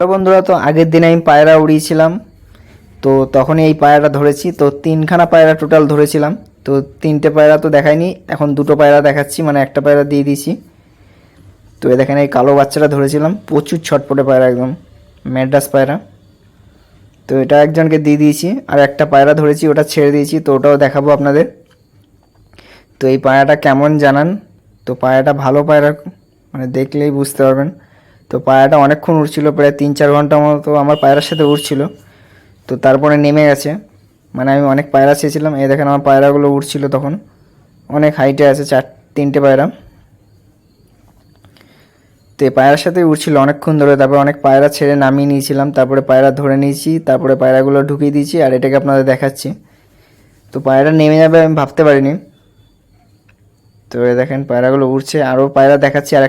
তো বন্ধুরা, তো আগের দিন আমি পায়রা উড়িয়েছিলাম। তো তখনই এই পায়রাটা ধরেছি। তো তিনখানা পায়রা টোটাল ধরেছিলাম। তো তিনটে পায়রা তো দেখায়নি, এখন দুটো পায়রা দেখাচ্ছি, মানে একটা পায়রা দিয়ে দিয়েছি। তো এ দেখেন, এই কালো বাচ্চাটা ধরেছিলাম, প্রচুর ছটপটে পায়রা, একদম ম্যাড্রাস পায়রা। তো এটা একজনকে দিয়ে দিয়েছি, আর একটা পায়রা ধরেছি, ওটা ছেড়ে দিয়েছি, তো ওটাও দেখাবো আপনাদের। তো এই পায়রাটা কেমন জানান। তো পায়রাটা ভালো পায়রা, মানে দেখলেই বুঝতে পারবেন। তো পায়রাটা অনেকক্ষণ উড়ছিল, প্রায় 3-4 ঘন্টা মতো আমার পায়রার সাথে উড়ছিল। তো তারপরে নেমে গেছে, মানে আমি অনেক পায়রা চেয়েছিলাম। এই দেখেন, আমার পায়রাগুলো উড়ছিল তখন, অনেক হাইটে আছে, তিনটে পায়রা। তো এই পায়রার সাথে উড়ছিল অনেকক্ষণ ধরে। তারপরে অনেক পায়রা ছেড়ে নামিয়ে নিয়েছিলাম, তারপরে পায়রা ধরে নিয়েছি, তারপরে পায়রাগুলো ঢুকিয়ে দিয়েছি, আর এটাকে আপনাদের দেখাচ্ছি। তো পায়রা নেমে যাবে আমি ভাবতে পারিনি। তো এই দেখেন, পায়রাগুলো উড়ছে, আরও পায়রা দেখাচ্ছি। আর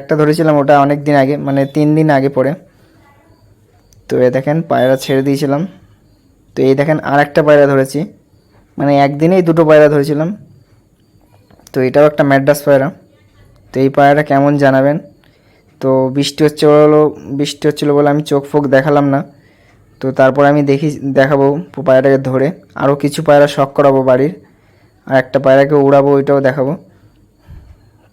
একটা ধরেছিলাম, ওটা অনেক দিন আগে, মানে 3 দিন আগে পরে। তো এই দেখেন, পায়রা ছেড়ে দিয়েছিলাম। তো এই দেখেন, আর একটা পায়রা ধরেছি, মানে একদিনেই দুটো পায়রা ধরেছিলাম। তো এটাও একটা ম্যাড্রাস পায়রা। তো এই পায়রাটা কেমন জানাবেন। তো বৃষ্টি হচ্ছিলো বলে আমি চোখ ফোক দেখালাম না। তো তারপর আমি দেখাবো পায়রাটাকে ধরে। আরও কিছু পায়রা শখ করাবো বাড়ির, আর একটা পায়রাকে উড়াবো, ওইটাও দেখাবো।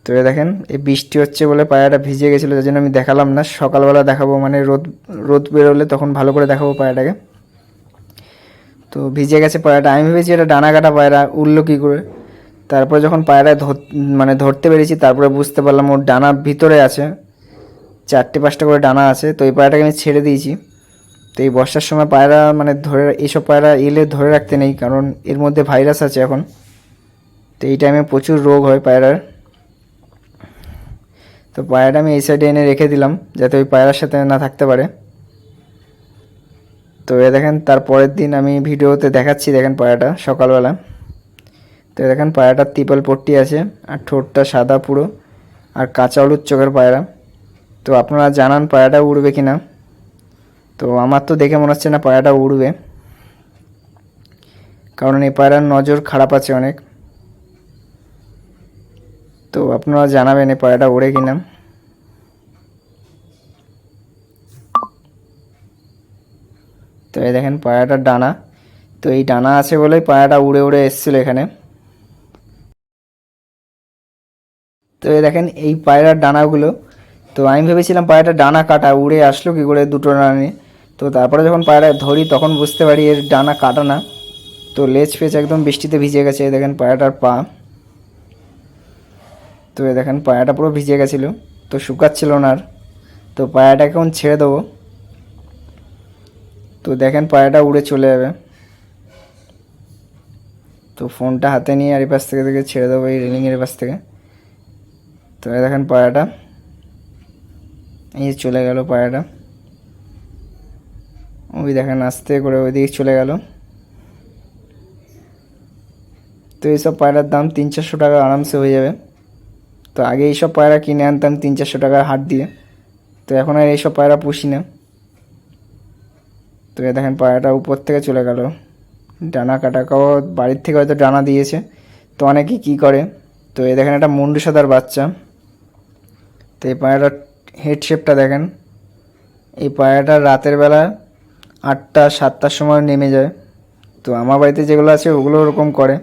তো এই দেখেন, এই বৃষ্টি হচ্ছে বলে পায়রাটা ভিজে গেছিলো, যার জন্য আমি দেখালাম না। সকালবেলা দেখাবো, মানে রোদ রোদ বেরোলে তখন ভালো করে দেখাবো পায়রাটাকে। তো ভিজে গেছে পায়রাটা, আমি ভেবেছি এটা ডানা কাটা পায়রা, উড়লো কী করে। তারপরে যখন পায়রা মানে ধরতে পেরেছি, তারপরে বুঝতে পারলাম ওর ডানা ভিতরে আছে, 4-5টা করে ডানা আছে। তো এই পায়রাটাকে আমি ছেড়ে দিয়েছি। তো এই বর্ষার সময় পায়রা, মানে এইসব পায়রা এলে ধরে রাখতে নেই, কারণ এর মধ্যে ভাইরাস আছে এখন। তো এই টাইমে প্রচুর রোগ হয় পায়রার। তো পায়রাটা আমি এই সাইডে এনে রেখে দিলাম, যাতে ওই পায়রার সাথে না থাকতে পারে। তো এ দেখেন, তার পরের দিন আমি ভিডিওতে দেখাচ্ছি, দেখেন পায়রাটা সকালবেলা। তো দেখেন, পায়রাটার ত্রিপল পট্টি আছে, আর ঠোঁটটা সাদা পুরো, আর কাঁচা হলুদ চোখের পায়রা। তো আপনারা জানান পায়রাটা উড়বে কি না। তো আমার তো দেখে মনে হচ্ছে না পায়রাটা উড়বে, কারণ এই পায়রার নজর খারাপ আছে অনেক। তো আপনারা জানাবেন এই পায়রাটা উড়ে কি না। তো এই দেখেন পায়রাটার ডানা। তো এই ডানা আছে বলেই পায়রাটা উড়ে উড়ে এসেছিলো এখানে। তো এই দেখেন, এই পায়রার ডানাগুলো। তো আমি ভেবেছিলাম পায়রাটা ডানা কাটা, উড়ে আসলো কি করে দুটো ডানা নিয়ে। তো তারপরে যখন পায়রা ধরি, তখন বুঝতে পারি এর ডানা কাটা না। তো লেজ ফেজ একদম বৃষ্টিতে ভিজে গেছে। এই দেখেন পায়রাটার পা। তো এই দেখেন, পায়রাটা পুরো ভিজে গেছিলো, তো শুকাচ্ছিল না আর। তো পায়রাটাকে এখন ছেড়ে দেবো। তো দেখেন, পায়রাটা উড়ে চলে যাবে। তো ফোনটা হাতে নিয়ে আর এই পাশ থেকে ছেড়ে দেবো, এই রেলিংয়ের পাশ থেকে। তো এই দেখেন পায়রাটা, এই চলে গেল পায়রাটা। ওই দেখেন, আস্তে করে ওইদিকে চলে গেল। তো এইসব পায়রার দাম 300-400 টাকা আরামসে হয়ে যাবে। তো আগে এইসব পায়রা কিনে আনতাম 300-400 টাকার হাট দিয়ে। তো এখন আর এইসব পায়রা পুষি না। তো এ দেখেন, পায়রাটা উপর থেকে চলে গেল। ডানা কাটা, বাড়ির থেকে হয়তো ডানা দিয়েছে। তো অনেকেই কী করে। তো এই দেখেন, একটা মুন্ডু সাদার বাচ্চা। তো এই পায়রাটার হেড শেপটা দেখেন। এই পায়রাটা রাতের বেলা 8টা-7টার সময় নেমে যায়। তো আমার বাড়িতে যেগুলো আছে ওগুলো ওরকম করে।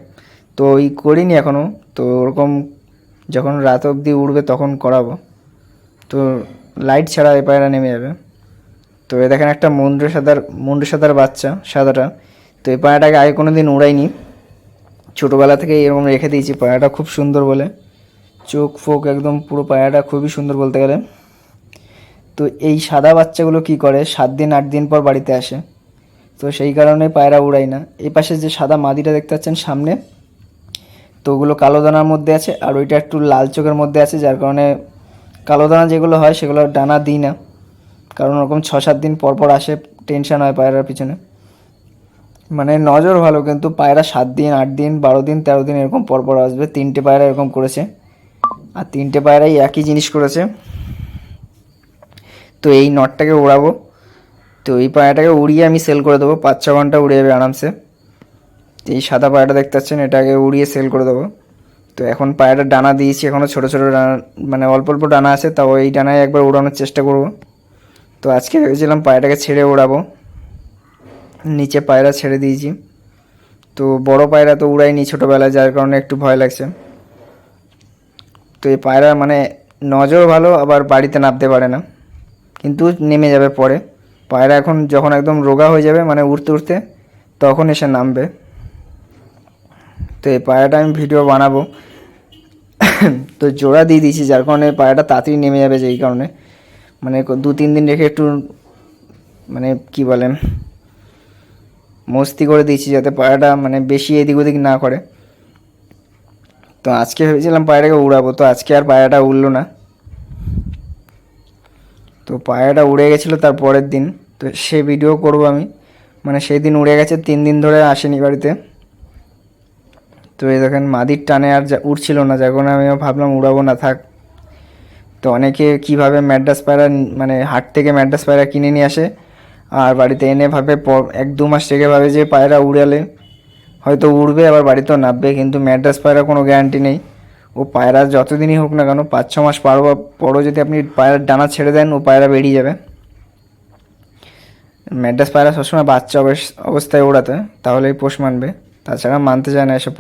তো ওই করিনি এখনও। তো ওরকম যখন রাত অবধি উড়বে তখন করাবো। তো লাইট ছাড়া এই পায়রা নেমে যাবে। তো এ দেখেন, একটা মুন্ডু সাদার বাচ্চা, সাদাটা। তো এই পায়রাটাকে আগে কোনো দিন উড়াইনি, ছোটোবেলা থেকে এরকম রেখে দিয়েছি। পায়রাটা খুব সুন্দর বলে, চোখ ফোক একদম পুরো, পায়রাটা খুবই সুন্দর বলতে গেলে। তো এই সাদা বাচ্চাগুলো কি করে, 7 দিন 8 দিন পর বাড়িতে আসে। তো সেই কারণে পায়রা উড়াই না। এই পাশে যে সাদা মাদিটা দেখতে পাচ্ছেন সামনে, তো ওগুলো কালো দানার মধ্যে আছে, আর ওইটা একটু লাল চোখের মধ্যে আছে, যার কারণে কালো দানা যেগুলো হয় সেগুলো ডানা দিই না, কারণ ওরকম 6-7 দিন পর পর আসে, টেনশন হয় পায়রার পিছনে। মানে নজর ভালো, কিন্তু পায়রা 7 দিন 8 দিন 12 দিন 13 দিন এরকম পর পর আসবে। 3টে পায়রা এরকম করেছে, আর 3টে পায়রাই একই জিনিস করেছে। তো এই নটটাকে উড়াবো। তো এই পায়রাটাকে উড়িয়ে আমি সেল করে দেবো, 5-6 ঘন্টা উড়ে যাবে আরামসে। এই সাদা পায়রাটা দেখতে পাচ্ছেন, এটাকে উড়িয়ে সেল করে দেবো। তো এখন পায়রাটার ডানা দিয়েছি, এখনও ছোটো ছোটো ডানা, মানে অল্প অল্প ডানা আছে, তাও এই ডানায় একবার উড়ানোর চেষ্টা করব। তো আজকে ভেবেছিলাম পায়রাটাকে ছেড়ে ওড়াবো, নিচে পায়রা ছেড়ে দিয়েছি। তো বড় পায়রা তো উড়াইনি ছোটোবেলায়, যার কারণে একটু ভয় লাগছে। তো এই পায়রা মানে নজর ভালো, আবার বাড়িতে নামতে পারে না, কিন্তু নেমে যাবে পরে। পায়রা এখন যখন একদম রোগা হয়ে যাবে মানে উড়তে উড়তে, তখন এসে নামবে। তো এই পায়রাটা আমি ভিডিও বানাবো। তো জোড়া দিয়ে দিয়েছি, যার কারণে পায়রাটা তাড়াতাড়ি নেমে যাবে, যেই কারণে মানে 2-3 দিন রেখে একটু মানে কি বলেন মস্তি করে দিয়েছি, যাতে পায়রাটা মানে বেশি এদিক ওদিক না করে। তো আজকে ভেবেছিলাম পায়রাটাকে উড়াবো, তো আজকে আর পায়রাটা উড়লো না। তো পায়রাটা উড়ে গেছিলো তার পরের দিন, তো সে ভিডিও করব আমি। মানে সেই দিন উড়ে গেছে, 3 দিন ধরে আসেনি বাড়িতে। তো এই দেখেন মাদির টানে আর উড়ছিল না, যার কারণে আমি ভাবলাম উড়াবো না, থাক। তো অনেকে কীভাবে ম্যাড্রাস পায়রা মানে হাট থেকে ম্যাড্রাস পায়রা কিনে নিয়ে আসে, আর বাড়িতে এনে ভাবে 1-2 মাস থেকে ভাবে যে পায়রা উড়ালে হয়তো উড়বে, আবার বাড়িতেও নামবে, কিন্তু ম্যাড্রাস পায়রা কোনো গ্যারান্টি নেই। ও পায়রা যতদিনই হোক না কেন, 5-6 মাস পরও যদি আপনি পায়রার ডানা ছেড়ে দেন, ও পায়রা বেরিয়ে যাবে। ম্যাড্রাস পায়রা সবসময় বাচ্চা অবস্থায় ওড়াতে, তাহলেই পোষ মানবে, তাছাড়া মানতে চায় না এসব।